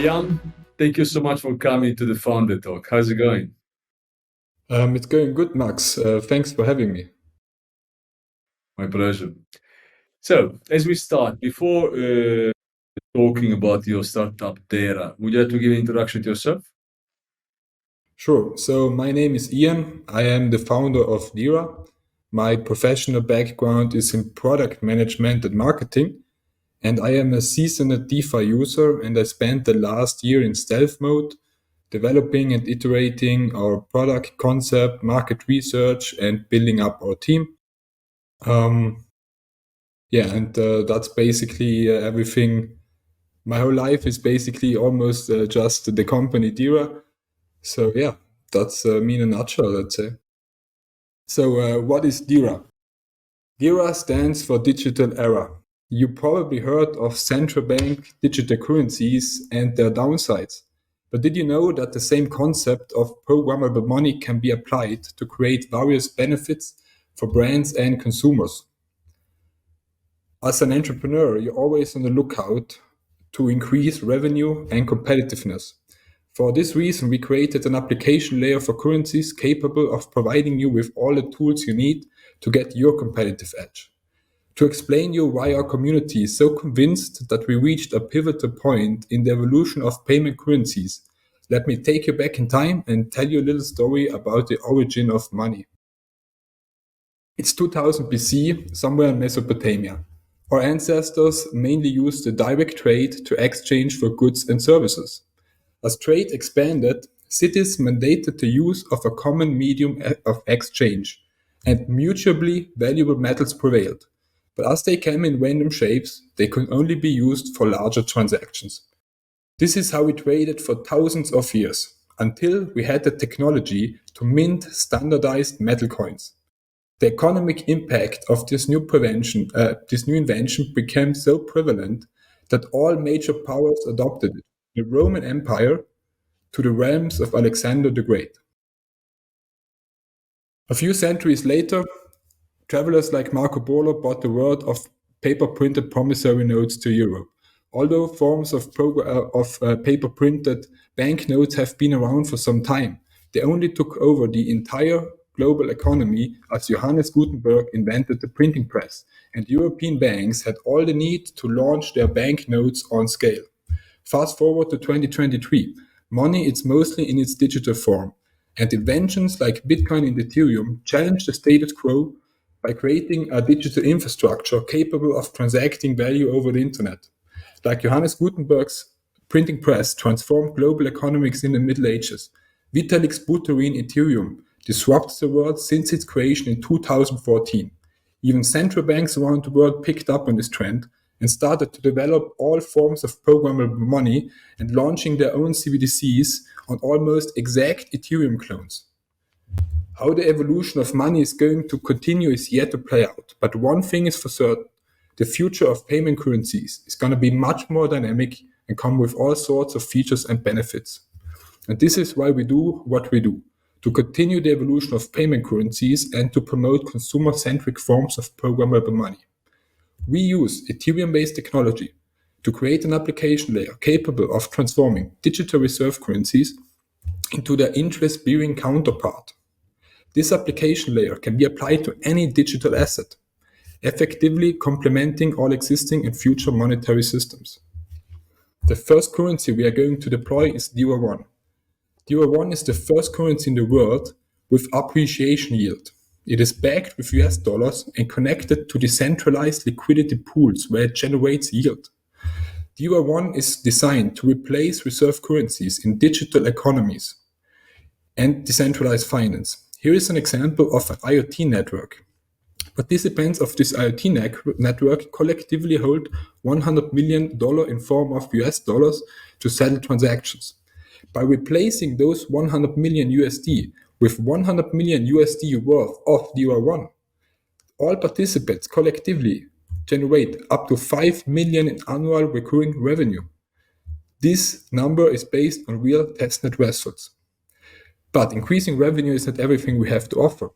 Jan, thank you so much for coming to the Founder Talk. How's it going? It's going good, Max. Thanks for having me. My pleasure. So, as we start, before talking about your startup DERA, would you like to give an introduction to yourself? Sure. So my name is Ian. I am the founder of DERA. My professional background is in product management and marketing, and I am a seasoned DeFi user, and I spent the last year in stealth mode, developing and iterating our product concept, market research, and building up our team. Um, that's basically everything. My whole life is basically almost just the company DERA. So yeah, that's me in a nutshell, let's say. So what is DERA? DERA stands for Digital Era. You probably heard of central bank digital currencies and their downsides. But did you know that the same concept of programmable money can be applied to create various benefits for brands and consumers? As an entrepreneur, you're always on the lookout to increase revenue and competitiveness. For this reason, we created an application layer for currencies capable of providing you with all the tools you need to get your competitive edge. To explain you why our community is so convinced that we reached a pivotal point in the evolution of payment currencies, let me take you back in time and tell you a little story about the origin of money. It's 2000 BC, somewhere in Mesopotamia. Our ancestors mainly used the direct trade to exchange for goods and services. As trade expanded, cities mandated the use of a common medium of exchange, and mutually valuable metals prevailed. But as they came in random shapes, they could only be used for larger transactions. This is how we traded for thousands of years, until we had the technology to mint standardized metal coins. The economic impact of this new invention became so prevalent that all major powers adopted it. The Roman Empire to the realms of Alexander the Great. A few centuries later, travelers like Marco Polo brought the world of paper-printed promissory notes to Europe. Although forms of paper-printed banknotes have been around for some time, they only took over the entire global economy as Johannes Gutenberg invented the printing press, and European banks had all the need to launch their banknotes on scale. Fast forward to 2023, money is mostly in its digital form, and inventions like Bitcoin and Ethereum challenge the status quo by creating a digital infrastructure capable of transacting value over the internet. Like Johannes Gutenberg's printing press transformed global economics in the Middle Ages, Vitalik's Buterin Ethereum disrupts the world since its creation in 2014. Even central banks around the world picked up on this trend and started to develop all forms of programmable money and launching their own CBDCs on almost exact Ethereum clones. How the evolution of money is going to continue is yet to play out, but one thing is for certain. The future of payment currencies is going to be much more dynamic and come with all sorts of features and benefits. And this is why we do what we do, to continue the evolution of payment currencies and to promote consumer-centric forms of programmable money. We use Ethereum-based technology to create an application layer capable of transforming digital reserve currencies into their interest-bearing counterpart. This application layer can be applied to any digital asset, effectively complementing all existing and future monetary systems. The first currency we are going to deploy is DERA1. DERA1 is the first currency in the world with appreciation yield. It is backed with US dollars and connected to decentralized liquidity pools where it generates yield. DERA1 is designed to replace reserve currencies in digital economies and decentralized finance. Here is an example of an IoT network. Participants of this IoT network collectively hold $100 million in form of US dollars to settle transactions. By replacing those 100 million USD with 100 million USD worth of DERA1, all participants collectively generate up to 5 million in annual recurring revenue. This number is based on real testnet results. But increasing revenue is not everything we have to offer.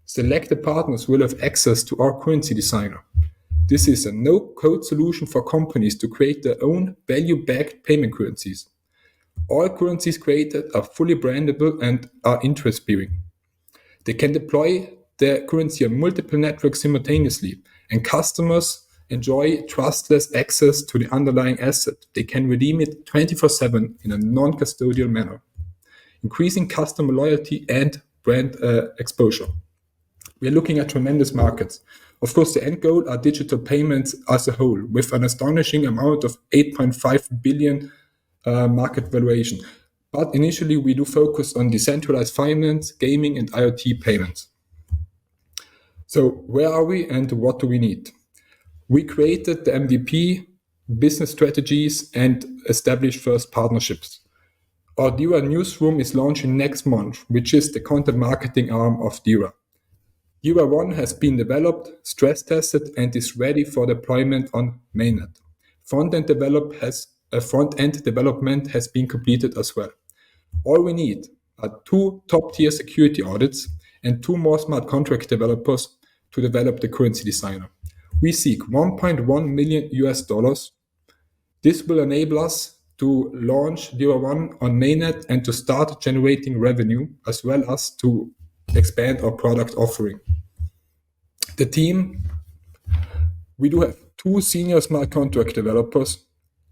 Selected partners will have access to our currency designer. This is a no-code solution for companies to create their own value-backed payment currencies. All currencies created are fully brandable and are interest-bearing. They can deploy their currency on multiple networks simultaneously, and customers enjoy trustless access to the underlying asset. They can redeem it 24/7 in a non-custodial manner, increasing customer loyalty and brand exposure. We are looking at tremendous markets. Of course, the end goal are digital payments as a whole, with an astonishing amount of 8.5 billion market valuation. But initially, we do focus on decentralized finance, gaming, and IoT payments. So, where are we and what do we need? We created the MVP, business strategies, and established first partnerships. Our DERA newsroom is launching next month, which is the content marketing arm of DERA. DERA 1 has been developed, stress tested, and is ready for deployment on mainnet. Front-end development has been completed as well. All we need are 2 top-tier security audits and 2 more smart contract developers to develop the currency designer. We seek $1.1 million US. This will enable us to launch DERA 1 on mainnet and to start generating revenue, as well as to expand our product offering. The team, we do have 2 senior smart contract developers,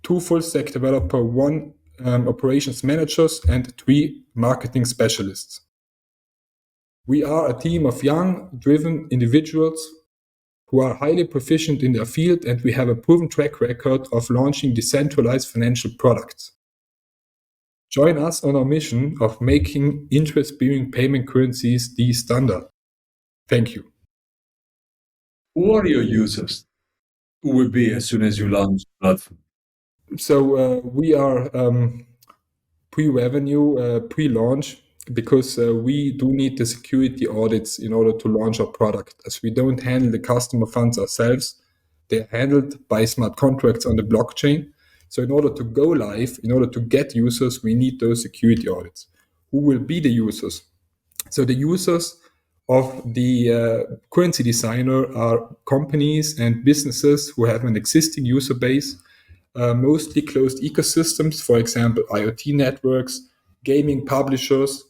2 full stack developer, 1 operations managers, and 3 marketing specialists. We are a team of young, driven individuals who are highly proficient in their field, and we have a proven track record of launching decentralized financial products. Join us on our mission of making interest-bearing payment currencies the standard. Thank you. Who are your users? Who will be as soon as you launch the platform? So we are pre-revenue, pre-launch, because we do need the security audits in order to launch our product. As we don't handle the customer funds ourselves, they're handled by smart contracts on the blockchain. So in order to go live, in order to get users, we need those security audits. Who will be the users? So the users of the currency designer are companies and businesses who have an existing user base, mostly closed ecosystems, for example, IoT networks, gaming publishers,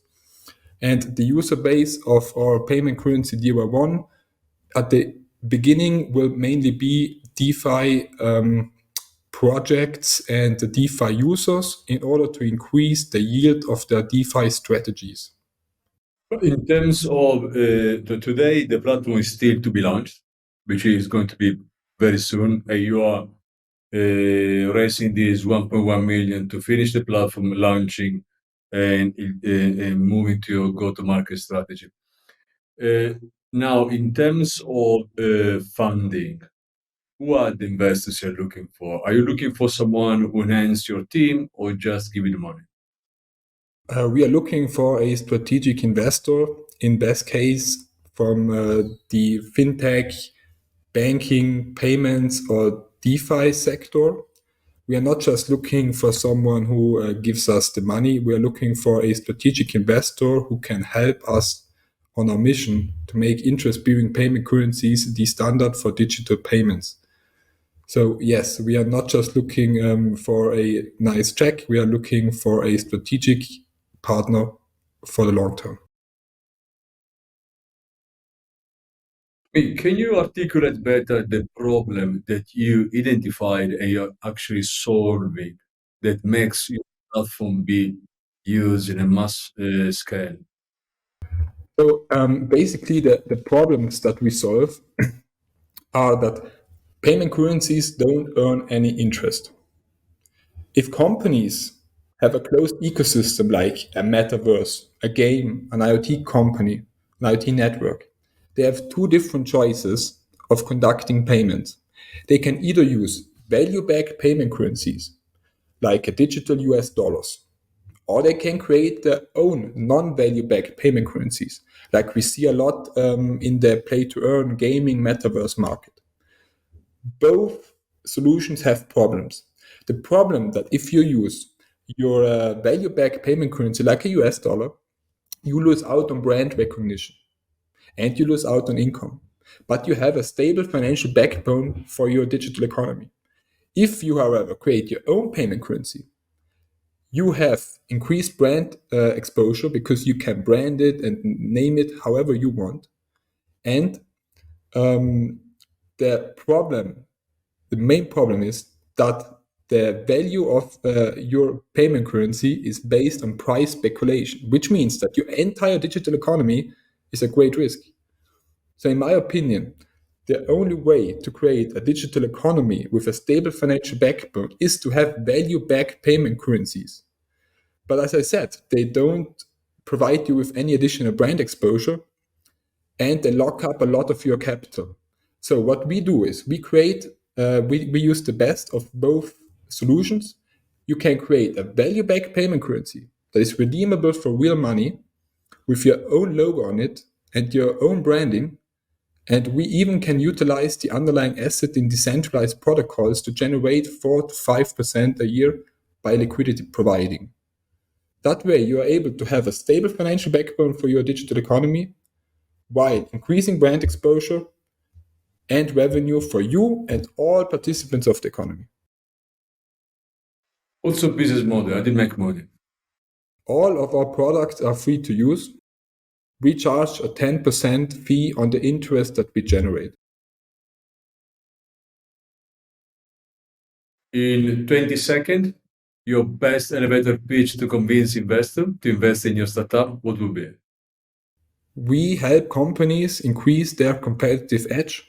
and the user base of our payment currency DERA 1 at the beginning will mainly be DeFi projects and the DeFi users in order to increase the yield of their DeFi strategies. In terms of today, the platform is still to be launched, which is going to be very soon. You are raising this 1.1 million to finish the platform, launching and moving to your go-to-market strategy. Now, in terms of funding, who are the investors you're looking for? Are you looking for someone who enhance your team or just give you the money? We are looking for a strategic investor, in best case, from the fintech, banking, payments, or DeFi sector. We are not just looking for someone who gives us the money. We are looking for a strategic investor who can help us on our mission to make interest-bearing payment currencies the standard for digital payments. So yes, we are not just looking for a nice check. We are looking for a strategic partner for the long term. Can you articulate better the problem that you identified and you're actually solving that makes your platform be used in a mass scale? So basically, the problems that we solve are that payment currencies don't earn any interest. If companies have a closed ecosystem like a metaverse, a game, an IoT company, an IoT network, they have 2 different choices of conducting payments. They can either use value-backed payment currencies, like a digital US dollars, or they can create their own non-value-backed payment currencies, like we see a lot in the play-to-earn gaming metaverse market. Both solutions have problems. The problem that if you use your value-backed payment currency like a US dollar, you lose out on brand recognition and you lose out on income. But you have a stable financial backbone for your digital economy. If you, however, create your own payment currency, you have increased brand exposure because you can brand it and name it however you want. And the main problem is that the value of your payment currency is based on price speculation, which means that your entire digital economy is a great risk. So, in my opinion, the only way to create a digital economy with a stable financial backbone is to have value-backed payment currencies. But as I said, they don't provide you with any additional brand exposure, and they lock up a lot of your capital. So what we do is we use the best of both solutions. You can create a value-backed payment currency that is redeemable for real money with your own logo on it and your own branding. And we even can utilize the underlying asset in decentralized protocols to generate 4 to 5% a year by liquidity providing. That way, you are able to have a stable financial backbone for your digital economy while increasing brand exposure and revenue for you and all participants of the economy. Also, business model. I did make money. All of our products are free to use. We charge a 10% fee on the interest that we generate. In 20 seconds, your best elevator pitch to convince investor to invest in your startup, what would be? We help companies increase their competitive edge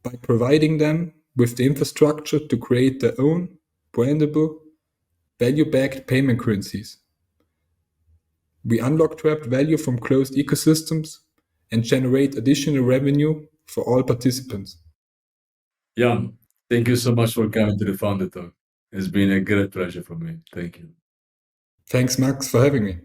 by providing them with the infrastructure to create their own brandable, value-backed payment currencies. We unlock trapped value from closed ecosystems and generate additional revenue for all participants. Jan, thank you so much for coming to the Founder Talk. It's been a great pleasure for me. Thank you. Thanks, Max, for having me.